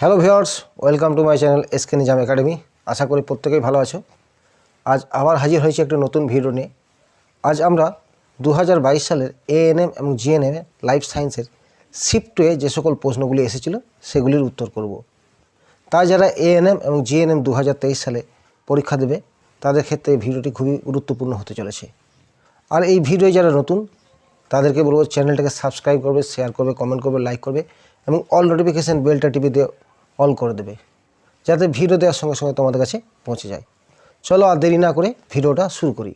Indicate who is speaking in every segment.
Speaker 1: Hello viewers, welcome to my channel SK Nizam academy. আশা করি প্রত্যেকেই ভালো আছো। আজ আবার হাজির হয়েছে একটা নতুন ভিডিও নিয়ে। আজ আমরা 2022 সালের এএনএম এবং জিএনএম লাইফ সায়েন্সের শিফট 2 যে সকল প্রশ্নগুলি এসেছিল সেগুলির উত্তর করব। তাই যারা এএনএম এবং জিএনএম 2023 সালে পরীক্ষা দেবে তাদের ক্ষেত্রে এই ভিডিওটি খুবই গুরুত্বপূর্ণ হতে চলেছে। আর এই ভিডিও যারা নতুন তাদেরকে বলবো চ্যানেলটাকে সাবস্ক্রাইব করবে, শেয়ার করবে, কমেন্ট করবে, লাইক করবে এবং অল নোটিফিকেশান বেলটা টিপে দিয়ে অল করে দেবে, যাতে ভিডিও দেওয়ার সঙ্গে সঙ্গে তোমাদের কাছে পৌঁছে যায়। চলো আর দেরি না করে ভিডিওটা শুরু করি।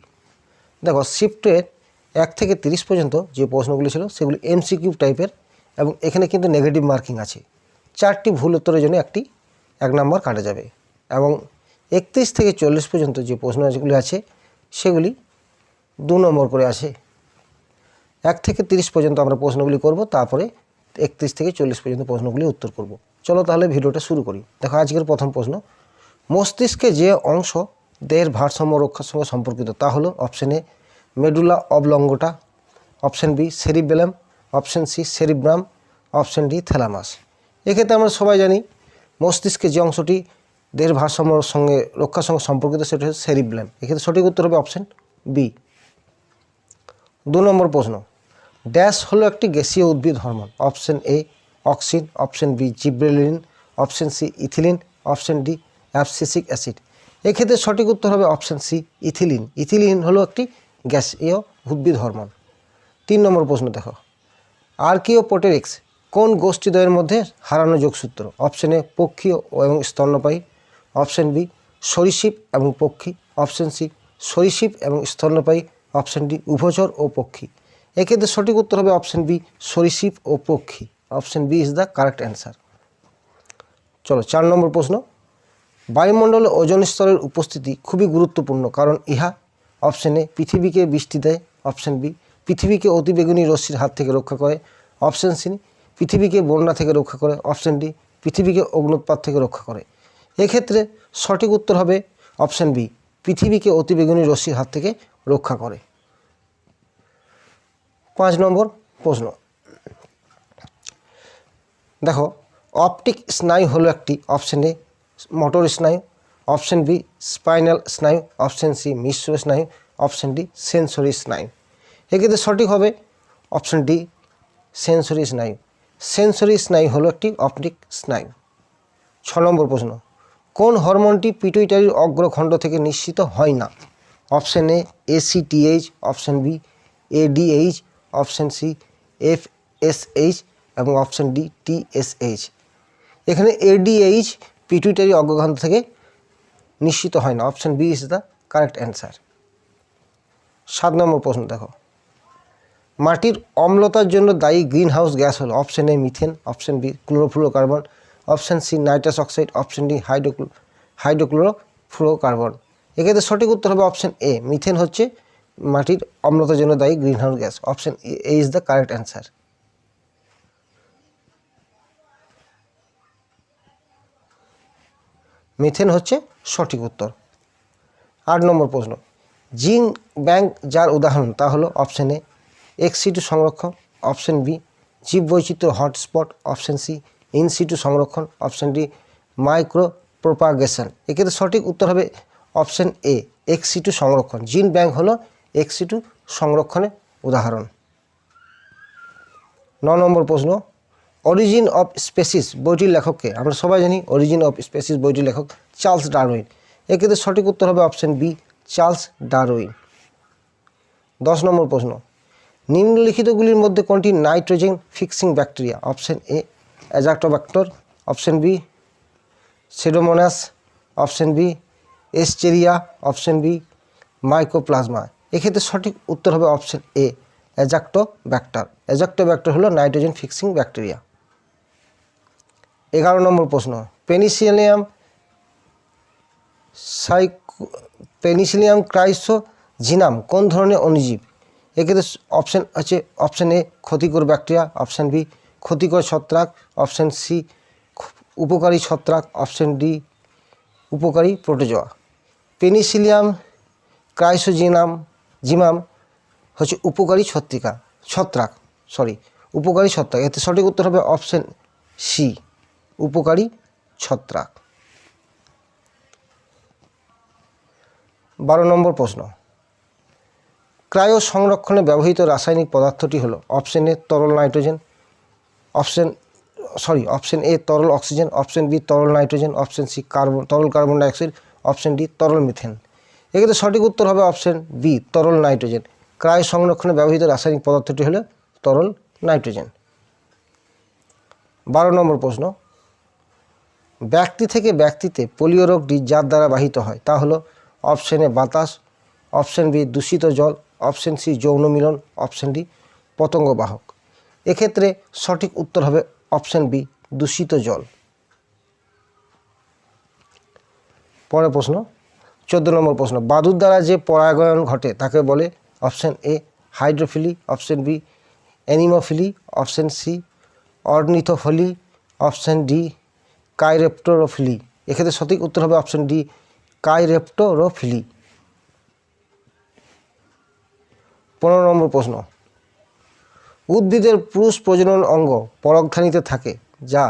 Speaker 1: দেখো, শিফটের 1 থেকে 30 পর্যন্ত যে প্রশ্নগুলি ছিল সেগুলি এমসিকিউ টাইপের এবং এখানে কিন্তু নেগেটিভ মার্কিং আছে। 4টি ভুল উত্তরের জন্য 1 নাম্বার কাটা যাবে এবং 31 থেকে 40 পর্যন্ত যে প্রশ্নগুলি আছে সেগুলি 2 নম্বর করে আছে। 1 থেকে 30 পর্যন্ত আমরা প্রশ্নগুলি করব, তারপরে 31 থেকে 40 পর্যন্ত প্রশ্নগুলি উত্তর করব। চলো তাহলে ভিডিওটা শুরু করি। দেখো, আজকের প্রথম প্রশ্ন, মস্তিষ্কে যে অংশ দেহের ভারসাম্য রক্ষার সঙ্গে সম্পর্কিত তা হলো option A medulla oblongata, option B cerebellum, option C cerebrum, option D thalamus. এক্ষেত্রে আমরা সবাই জানি মস্তিষ্কের যে অংশটি দেহের ভারসাম্য সঙ্গে রক্ষার সঙ্গে সম্পর্কিত সেটা হচ্ছে সেরিবেলাম। এক্ষেত্রে সঠিক উত্তর হবে অপশন বি। 2 নম্বর প্রশ্ন, ড্যাশ হলো একটি গ্যাসীয় উদ্ভিদ hormone. Option A auxin, option B gibberellin, option C ethylene, option D abscisic acid. এক্ষেত্রে সঠিক উত্তর হবে অপশন সি ইথিলিন। ইথিলিন হলো একটি গ্যাসীয় উদ্ভিদ হরমোন। 3 নম্বর প্রশ্ন দেখো, আর্কিওপটেরিক্স কোন গোষ্ঠীদ্বয়ের মধ্যে হারানো যোগসূত্র? অপশন এ পক্ষী এবং স্তন্যপায়ী, অপশন বি সরীসৃপ এবং পক্ষী, অপশন সি সরীসৃপ এবং স্তন্যপায়ী, অপশন ডি উভচর ও পক্ষী। এক্ষেত্রে সঠিক উত্তর হবে অপশন বি সরীসৃপ ও পক্ষী। Option B is the correct answer. চলো 4 নম্বর প্রশ্ন, বায়ুমণ্ডলে ওজোন স্তরের উপস্থিতি খুবই গুরুত্বপূর্ণ কারণ ইহা অপশন এ পৃথিবীকে বৃষ্টি দেয়, অপশন বি পৃথিবীকে অতিবেগুনি রশ্মির হাত থেকে রক্ষা করে, অপশন সি পৃথিবীকে বন্যা থেকে রক্ষা করে, অপশন ডি পৃথিবীকে অগ্নুৎপাত থেকে রক্ষা করে। এক্ষেত্রে সঠিক উত্তর হবে অপশন বি পৃথিবীকে অতিবেগুনি রশ্মির হাত থেকে রক্ষা করে। 5 নম্বর প্রশ্ন, দেখো, অপটিক স্নায়ু হলো একটি অপশন এ মোটর স্নায়ু, অপশন বি স্পাইনাল স্নায়ু, অপশন সি মিশ্র স্নায়ু, অপশন ডি সেন্সরি স্নায়ু। এক্ষেত্রে সঠিক হবে অপশন ডি সেন্সরি স্নায়ু। সেন্সরি স্নায়ু হলো একটি অপটিক স্নায়ু। 6 নম্বর প্রশ্ন, কোন হরমোনটি পিটুইটারির অগ্রখণ্ড থেকে নিঃসৃত হয় না? Option A ACTH, option B ADH, option C FSH এবং অপশন ডি টিএসএইচ। এখানে এডিএইচ পিটুইটারি অগ্রখণ্ড থেকে নিঃসৃত হয় না। Option B is the correct answer. 7 নম্বর প্রশ্ন দেখো, মাটির অম্লতার জন্য দায়ী গ্রিন হাউস গ্যাস হলো option A methane, option B chlorofluorocarbon, option C nitrous oxide, option D hydrochlorofluorocarbon. এক্ষেত্রে সঠিক উত্তর হবে অপশন এ মিথেন হচ্ছে মাটির অম্লতার জন্য দায়ী greenhouse gas. Option A is the correct answer. Methane হচ্ছে সঠিক উত্তর। 8 নম্বর প্রশ্ন, জিন ব্যাংক যার উদাহরণ তা হলো অপশন এ এক্স-সিটু সংরক্ষণ, অপশন বি জীববৈচিত্র্য হটস্পট, অপশন সি ইন-সিটু সংরক্ষণ, অপশন ডি মাইক্রো প্রোপাগেশন। এক্ষেত্রে সঠিক উত্তর হবে অপশন এ এক্স-সিটু সংরক্ষণ। জিন ব্যাংক হলো এক্স-সিটু সংরক্ষণের উদাহরণ। 9 নম্বর প্রশ্ন, অরিজিন অফ স্পেসিস বইটির লেখককে? আমরা সবাই জানি অরিজিন অফ স্পেসিস বইটির লেখক চার্লস ডারউইন। এক্ষেত্রে সঠিক উত্তর হবে অপশন বি চার্লস ডারউইন। 10 নম্বর প্রশ্ন, নিম্নলিখিতগুলির মধ্যে কোনটি nitrogen fixing bacteria? Option A azotobacter, option B pseudomonas, option B এস্টেরিয়া, অপশন বি মাইকোপ্লাজমা। এক্ষেত্রে সঠিক উত্তর হবে অপশন এ অ্যাজাক্টোব্যাক্টর। অ্যাজাক্টোব্যাক্টর হলো নাইট্রোজেন ফিক্সিং ব্যাকটেরিয়া। 11 নম্বর প্রশ্ন, পেনিসিলিয়াম ক্রাইসোজিনাম কোন ধরনের অণুজীব? এক্ষেত্রে অপশন আছে অপশন এ ক্ষতিকর ব্যাকটেরিয়া, অপশন বি ক্ষতিকর ছত্রাক, অপশন সি উপকারী ছত্রাক, অপশন ডি উপকারী প্রোটোজোয়া। পেনিসিলিয়াম ক্রাইসোজিনাম হচ্ছে উপকারী ছত্রাক। এতে সঠিক উত্তর হবে অপশন সি উপকারী ছত্রাক। 12 নম্বর প্রশ্ন, ক্রায়ো সংরক্ষণে ব্যবহৃত রাসায়নিক পদার্থটি হলো অপশন এ তরল নাইট্রোজেন, অপশন এ তরল অক্সিজেন, অপশন বি তরল নাইট্রোজেন, অপশন সি তরল কার্বন ডাইঅক্সাইড, অপশন ডি তরল মিথেন। এক্ষেত্রে সঠিক উত্তর হবে অপশন বি তরল নাইট্রোজেন। ক্রায়ো সংরক্ষণে ব্যবহৃত রাসায়নিক পদার্থটি হলো তরল নাইট্রোজেন। 12 নম্বর প্রশ্ন, ব্যক্তি থেকে ব্যক্তিতে পোলিও রোগটি যার দ্বারা বাহিত হয় তা হলো অপশন এ বাতাস, অপশন বি দূষিত জল, অপশন সি যৌন মিলন, অপশন ডি পতঙ্গ বাহক। এক্ষেত্রে সঠিক উত্তর হবে অপশন বি দূষিত জল। পরের প্রশ্ন 14 নম্বর প্রশ্ন, বাদুড় দ্বারা যে পরাগায়ন ঘটে তাকে বলে option A hydrophily, option B anemophily, option C ornithophily, option D chiropterophily. এক্ষেত্রে সঠিক উত্তর হবে অপশন ডি কাইরেপ্টোরোফিলি। 15 নম্বর প্রশ্ন, উদ্ভিদের পুরুষ প্রজনন অঙ্গ পরাগধানীতে থাকে যা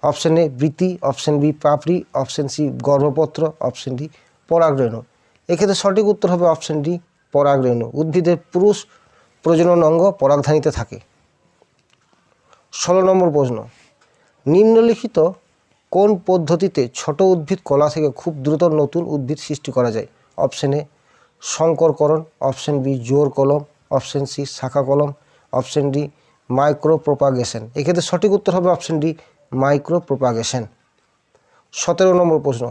Speaker 1: অপশন এ বৃতি, অপশন বি পাপড়ি, অপশন সি গর্ভপত্র, অপশন ডি পরাগরেণু। এক্ষেত্রে সঠিক উত্তর হবে অপশন ডি পরাগরেণু। উদ্ভিদের পুরুষ প্রজনন অঙ্গ পরাগধানীতে থাকে। 16 নম্বর প্রশ্ন, নিম্নলিখিত কোন পদ্ধতিতে ছোট উদ্ভিদ কলা থেকে খুব দ্রুত নতুন উদ্ভিদ সৃষ্টি করা যায়? অপশন এ সংকরকরণ, অপশন বি জোর কলম, অপশন সি শাখা কলম, অপশন ডি মাইক্রো প্রোপাগেশন। এক্ষেত্রে সঠিক উত্তর হবে অপশন ডি মাইক্রো প্রোপাগেশন। 17 নম্বর প্রশ্ন,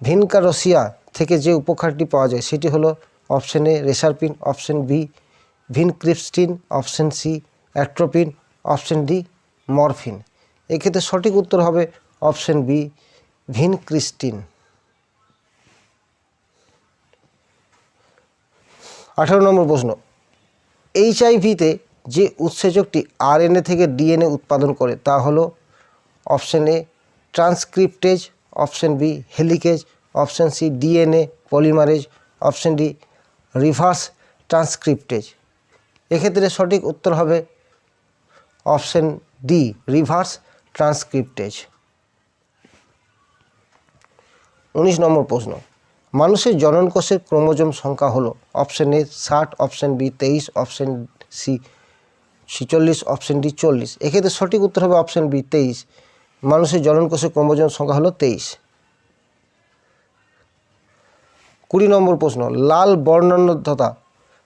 Speaker 1: ভিনকারসিয়া থেকে যে উপকারটি পাওয়া যায় সেটি হলো option A reserpine, option B vincristine, option C atropine, option D morphine. এক্ষেত্রে সঠিক উত্তর হবে অপশন বি ভিনক্রিস্টিন। 18 নম্বর প্রশ্ন, এইচআইভিতে যে উৎসেচকটি আরএনএ থেকে ডিএনএ উৎপাদন করে তা হলো option A transcriptase, option B helicase, option C DNA polymerase, option D reverse transcriptase. এক্ষেত্রে সঠিক উত্তর হবে অপশন ডি রিভার্স ট্রান্সক্রিপ্টেজ। 19 নম্বর প্রশ্ন, মানুষের জননকোষের ক্রোমোজোম সংখ্যা হলো option A 60, option B 23, option C 46, option D 40। এক্ষেত্রে সঠিক উত্তর হবে অপশন বি 23। মানুষের জননকোষের ক্রোমোজোম সংখ্যা হলো 23। 20 নম্বর প্রশ্ন,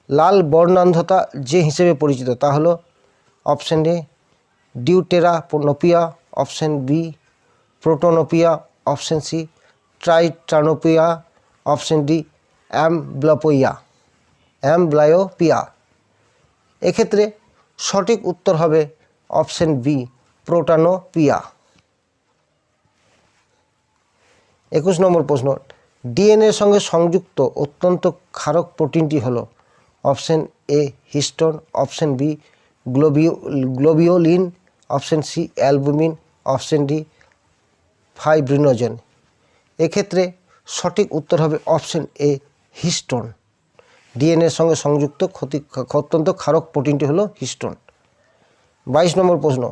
Speaker 1: লাল বর্ণান্ধতা যে হিসেবে পরিচিত তা হলো option A deuteranopia, option B protanopia, option C tritanopia, option D amblyopia. এক্ষেত্রে সঠিক উত্তর হবে অপশন বি প্রোটানোপিয়া। 21 নম্বর প্রশ্ন, ডিএনএর সঙ্গে সংযুক্ত অত্যন্ত ক্ষারক প্রোটিনটি হলো option A histone, option B globulin, option C albumin, option D fibrinogen. এক্ষেত্রে সঠিক উত্তর হবে অপশন এ হিস্টোন। ডিএনএর সঙ্গে সংযুক্ত অত্যন্ত ক্ষারক প্রোটিনটি হলো হিস্টোন। 22 নম্বর প্রশ্ন,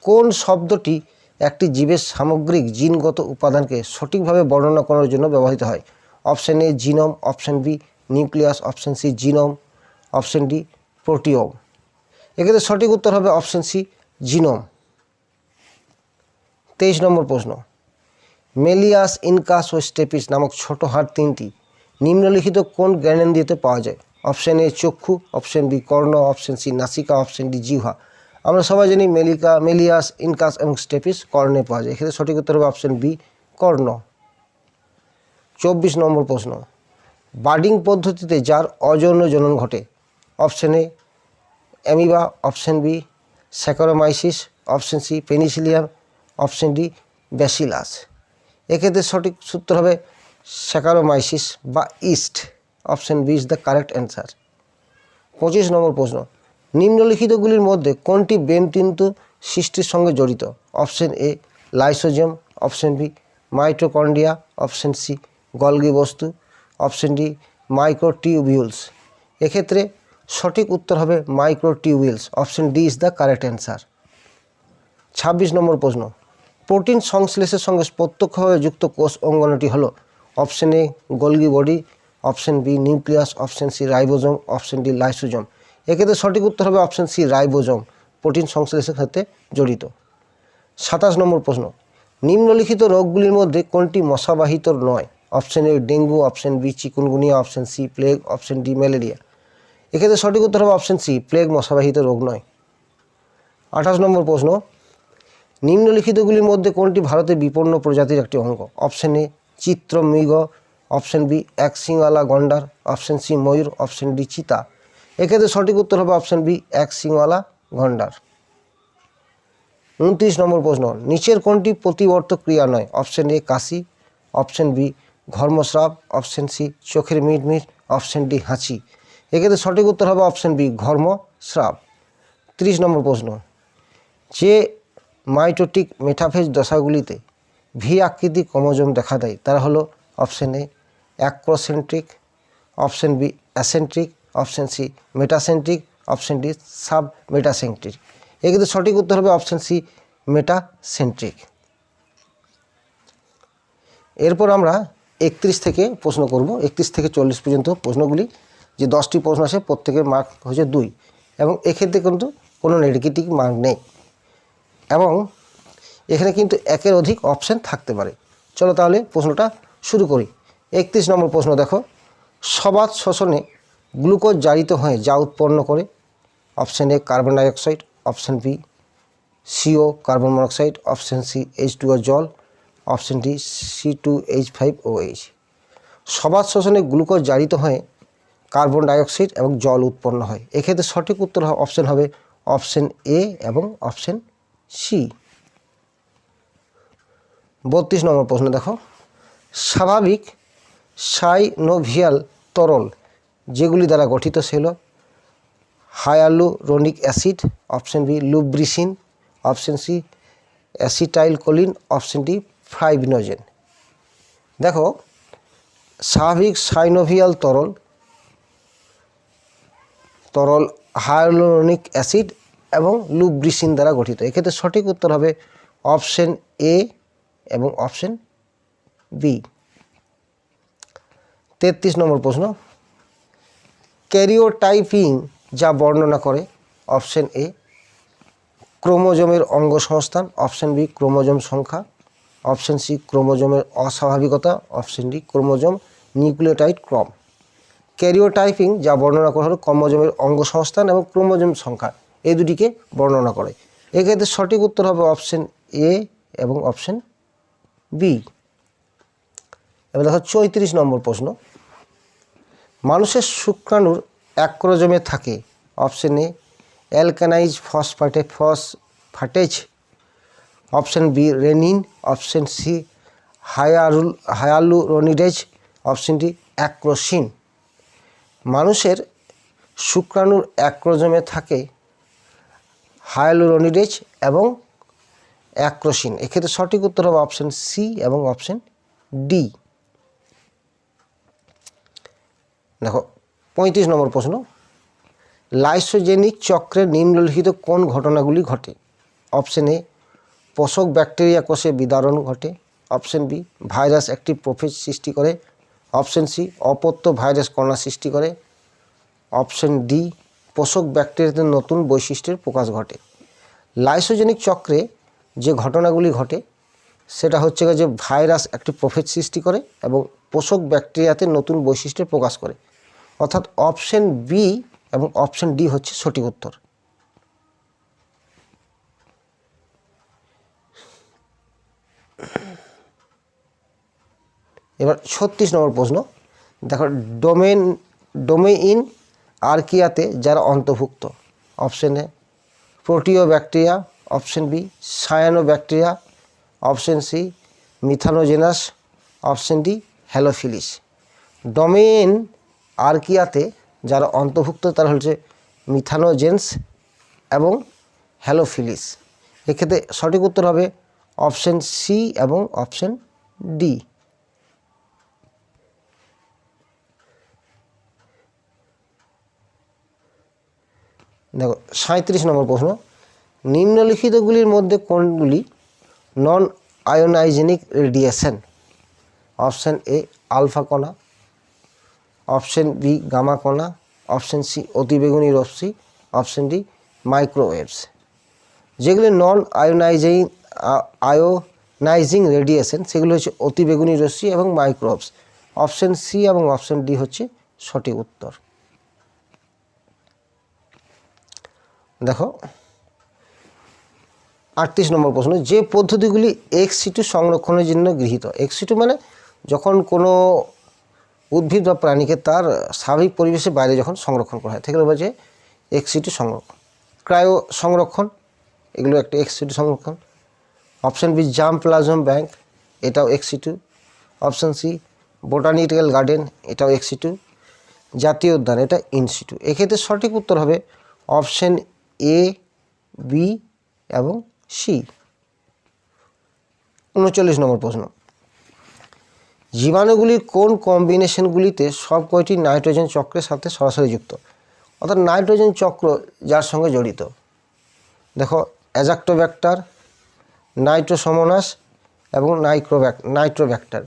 Speaker 1: কোন শব্দটি একটি জীবের সামগ্রিক জিনগত উপাদানকে সঠিকভাবে বর্ণনা করার জন্য ব্যবহৃত হয়? Option A genome, option B nucleus, option C genome, option D proteome. এক্ষেত্রে সঠিক উত্তর হবে অপশন সি জিনোম। 23 নম্বর প্রশ্ন, মেলিয়াস, ইনকাস ও স্টেপিস নামক ছোট হাড় তিনটি নিম্নলিখিত কোন জ্ঞানেন্দ্রিয়তে পাওয়া যায়? অপশন এ চক্ষু, অপশন বি কর্ণ, অপশন সি নাসিকা, অপশন ডি জিহ্বা। আমরা সবাই জানি মেলিয়াস, ইনকাস এবং স্টেপিস কর্ণে পাওয়া যায়। এক্ষেত্রে সঠিক উত্তর হবে অপশন বি কর্ণ। 24 নম্বর প্রশ্ন, বার্ডিং পদ্ধতিতে যার অযৌন জনন ঘটে? Option A amoeba, option B saccharomyces, option C penicillium, option D bacillus. এক্ষেত্রে সঠিক সূত্র হবে স্যাকারোমাইসিস বা yeast. Option B is the correct answer. 25 নম্বর প্রশ্ন, নিম্নলিখিতগুলির মধ্যে কোনটি বেমতন্তু সৃষ্টির সঙ্গে জড়িত? Option A lysosome, option B mitochondria, option C Golgi বস্তু, অপশন ডি মাইক্রোটিউবিউলস। এক্ষেত্রে সঠিক উত্তর হবে microtubules. Option D is the correct answer. 26 নম্বর প্রশ্ন, প্রোটিন সংশ্লেষের সঙ্গে প্রত্যক্ষভাবে যুক্ত কোষ অঙ্গনটি হলো option A Golgi body, option B nucleus, option C ribosome, option D lysosome. এক্ষেত্রে সঠিক উত্তর হবে অপশন সি রাইবোজোম, প্রোটিন সংশ্লেষের সাথে জড়িত। 27 নম্বর প্রশ্ন, নিম্নলিখিত রোগগুলির মধ্যে কোনটি মশাবাহিত নয়? Option A dengue, option B chikungunya, option C plague, option D malaria. এক্ষেত্রে সঠিক উত্তর হবে অপশন সি প্লেগ মশাবাহিত রোগ নয়। 28 নম্বর প্রশ্ন, নিম্নলিখিতগুলির মধ্যে কোনটি ভারতে বিপন্ন প্রজাতির একটি অঙ্গ? অপশন এ চিত্রমৃগ, অপশন বি একশিংওয়ালা গন্ডার, অপশন সি ময়ূর, অপশন ডি চিতা। এক্ষেত্রে সঠিক উত্তর হবে অপশন বি একশিংওয়ালা গন্ডার। 29 নম্বর প্রশ্ন, নিচের কোনটি প্রতিবর্ত ক্রিয়া নয়? অপশন এ কাশি, অপশন বি ঘর্মস্রাব, অপশন সি চোখের মিটমিট, অপশন ডি হাঁচি। এক্ষেত্রে সঠিক উত্তর হবে অপশন বি ঘর্মস্রাব। 30 নম্বর প্রশ্ন, যে মাইটোটিক মেটাফেজ দশাগুলিতে ভি আকৃতি ক্রোমোজোম দেখা দেয় তারা হলো option A acrocentric, option B acentric, option C metacentric, option D sub metacentric. এক্ষেত্রে সঠিক উত্তর হবে অপশন সি মেটাসেন্ট্রিক। এরপর আমরা 31 থেকে প্রশ্ন করব। 31 থেকে 40 পর্যন্ত প্রশ্নগুলি, যে 10টি প্রশ্ন আছে প্রত্যেকের মার্ক হচ্ছে 2, এবং এক্ষেত্রে কিন্তু কোনো নেগেটিভ মার্ক নেই, এবং এখানে কিন্তু একের অধিক অপশন থাকতে পারে। চলো তাহলে প্রশ্নটা শুরু করি। 31 নম্বর প্রশ্ন দেখো, সবাত শোষণে গ্লুকোজ জারিত হয়ে যা উৎপন্ন করে? Option A carbon dioxide, option B CO carbon monoxide, option C H2O জল, অপশন ডি C2H5OH। সবাত শোষণে গ্লুকোজ জারিত হয়ে কার্বন ডাইঅক্সাইড এবং জল উৎপন্ন হয়। এক্ষেত্রে সঠিক উত্তর অপশন হবে অপশন এ এবং অপশন সি। 32 নম্বর প্রশ্ন দেখো, স্বাভাবিক সাইনোভিয়াল তরল যেগুলি দ্বারা গঠিত ছিল? Hyaluronic acid, option B lubricin, option C acetyl choline, option D fibrinogen. দেখো, স্বাভাবিক সাইনোভিয়াল তরল হায়ালুরোনিক অ্যাসিড এবং লুব্রিসিন দ্বারা গঠিত। এক্ষেত্রে সঠিক উত্তর হবে অপশন এ এবং অপশন বি। 33 নম্বর প্রশ্ন, ক্যারিওটাইপিং যা বর্ণনা করে? অপশন এ ক্রোমোজোমের অঙ্গ সংস্থান, অপশন বি ক্রোমোজোম সংখ্যা, অপশন সি ক্রোমোজোমের অস্বাভাবিকতা, অপশন ডি ক্রোমোজোম নিউক্লিওটাইড ক্রম। ক্যারিওটাইপিং যা বর্ণনা করা হলো ক্রোমোজোমের অঙ্গ সংস্থান এবং ক্রোমোজোম সংখ্যা, এই দুটিকে বর্ণনা করে। এক্ষেত্রে সঠিক উত্তর হবে অপশন এ এবং অপশন বি। এবার দেখো 34 নম্বর প্রশ্ন, মানুষের শুক্রাণুর অ্যাক্রোজোমে থাকে? অপশন এ অ্যালকানাইজ phosphatase, option B renin, option C hyaluronidase, option D acrosin. মানুষের শুক্রাণুর অ্যাক্রোজোমে থাকে হায়ালুরোনিডেজ এবং অ্যাক্রোসিন। এক্ষেত্রে সঠিক উত্তর হবে অপশন সি এবং অপশন ডি। দেখো 35 নম্বর প্রশ্ন, লাইসোজেনিক চক্রের নিম্নলিখিত কোন ঘটনাগুলি ঘটে? অপশন এ পোষক ব্যাকটেরিয়া কোষে বিদারণ ঘটে, অপশন বি ভাইরাস একটি প্রোফেজ সৃষ্টি করে, অপশন সি অপত্য ভাইরাস কণা সৃষ্টি করে, অপশন ডি পোষক ব্যাকটেরিয়াতে নতুন বৈশিষ্ট্যের প্রকাশ ঘটে। লাইসোজেনিক চক্রে যে ঘটনাগুলি ঘটে সেটা হচ্ছে যে ভাইরাস একটি প্রোফেজ সৃষ্টি করে এবং পোষক ব্যাকটেরিয়াতে নতুন বৈশিষ্ট্যের প্রকাশ করে, অর্থাৎ অপশন বি এবং অপশন ডি হচ্ছে সঠিক উত্তর। এবার 36 নম্বর প্রশ্ন দেখো, ডোমেইন আর্কিয়াতে যারা অন্তর্ভুক্ত? Option A proteo bacteria, option B cyano bacteria, option C methanogens, option D halophiles. Domain আর্কিয়াতে যারা অন্তর্ভুক্ত তারা হচ্ছে মিথানোজেন্স এবং হ্যালোফিলিস। এক্ষেত্রে সঠিক উত্তর হবে অপশন সি এবং অপশন ডি। দেখো 37 নম্বর প্রশ্ন, নিম্নলিখিতগুলির মধ্যে কোনগুলি নন আয়োনাইজেনিক রেডিয়েশন। অপশান এ আলফা কণা, অপশান বি গামা কণা, অপশান সি অতিবেগুনি রশ্মি, অপশান ডি মাইক্রোওয়েভস। যেগুলি নন আয়োনাইজিং রেডিয়েশন সেগুলো হচ্ছে অতিবেগুনি রশ্মি এবং মাইক্রোওয়েভস। অপশান সি এবং অপশান ডি হচ্ছে সঠিক উত্তর। দেখো 38 নম্বর প্রশ্ন, যে পদ্ধতিগুলি ex-situ সংরক্ষণের জন্য গৃহীত। ex-situ মানে যখন কোনো উদ্ভিদ বা প্রাণীকে তার স্বাভাবিক পরিবেশের বাইরে যখন সংরক্ষণ করা হয় সেগুলো বলছে ex-situ সংরক্ষণ। ক্রায়ো সংরক্ষণ, এগুলো একটা ex-situ সংরক্ষণ। Option B germ plasm bank, এটাও ex-situ। Option C botanical garden, এটাও ex-situ। জাতীয় উদ্যান, এটা in-situ। এক্ষেত্রে সঠিক উত্তর হবে অপশান এ, বি এবং সি। 39 নম্বর প্রশ্ন, জীবাণুগুলির কোন কম্বিনেশনগুলিতে সব কয়টি নাইট্রোজেন চক্রের সাথে সরাসরি যুক্ত। অর্থাৎ নাইট্রোজেন চক্র যার সঙ্গে জড়িত। দেখো অ্যাজাক্টোব্যাক্টার, নাইট্রোসোমোনাস এবং নাইট্রোব্যাক্টার,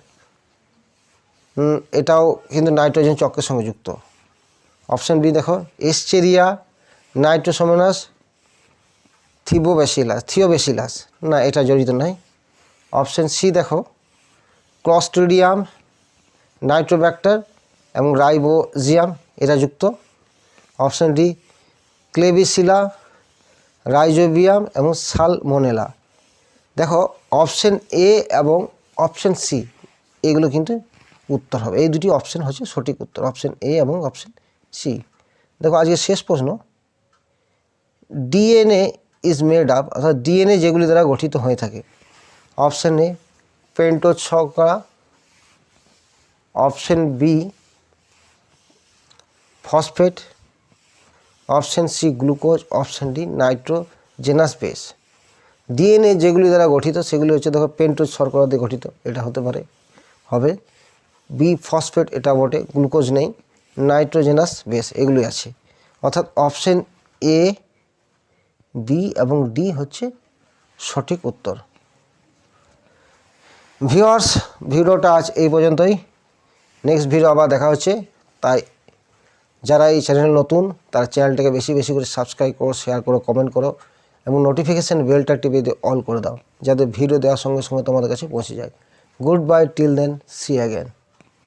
Speaker 1: এটাও কিন্তু নাইট্রোজেন চক্রের সঙ্গে যুক্ত। অপশান বি দেখো এস্চেরিয়া, নাইট্রোসোমোনাস, থিওবেসিলাস, না এটা জড়িত নয়। অপশান সি দেখো ক্লস্ট্রিডিয়াম, নাইট্রোব্যাক্টার এবং রাইবোজিয়াম, এরা যুক্ত। অপশান ডি ক্লেবিসিলা, রাইজোবিয়াম এবং সালমোনেলা। দেখো অপশান এ এবং অপশান সি এগুলো কিন্তু উত্তর হবে, এই দুটি অপশান হচ্ছে সঠিক উত্তর, অপশান এ এবং অপশান সি। দেখো আজকে শেষ প্রশ্ন, ডিএনএ ইজ মেড আপ, অর্থাৎ ডিএনএ যেগুলি দ্বারা গঠিত হয়ে থাকে। অপশান এ পেন্টোজ শর্করা, option B phosphate, option C glucose, option D nitrogenous base. DNA যেগুলি দ্বারা গঠিত সেগুলি হচ্ছে দেখো পেন্টোজ শর্করা দিয়ে গঠিত, এটা হতে পারে, হবে বি ফসফেট, এটা বটে, গ্লুকোজ নেই, নাইট্রোজেনাস বেস এগুলি আছে। অর্থাৎ অপশান এ, বি এবং ডি হচ্ছে সঠিক উত্তর। ভিউয়ার্স, ভিডিওটা আজ এই পর্যন্তই। নেক্সট ভিডিও আবার দেখা হচ্ছে। তাই যারা এই চ্যানেল নতুন তারা চ্যানেলটাকে বেশি বেশি করে সাবস্ক্রাইব করো, শেয়ার করো, কমেন্ট করো এবং নোটিফিকেশান বেলটা টিপে দিয়ে অল করে দাও, যাতে ভিডিও দেওয়ার সঙ্গে সঙ্গে তোমাদের কাছে পৌঁছে যায়। Good bye, till then, see again.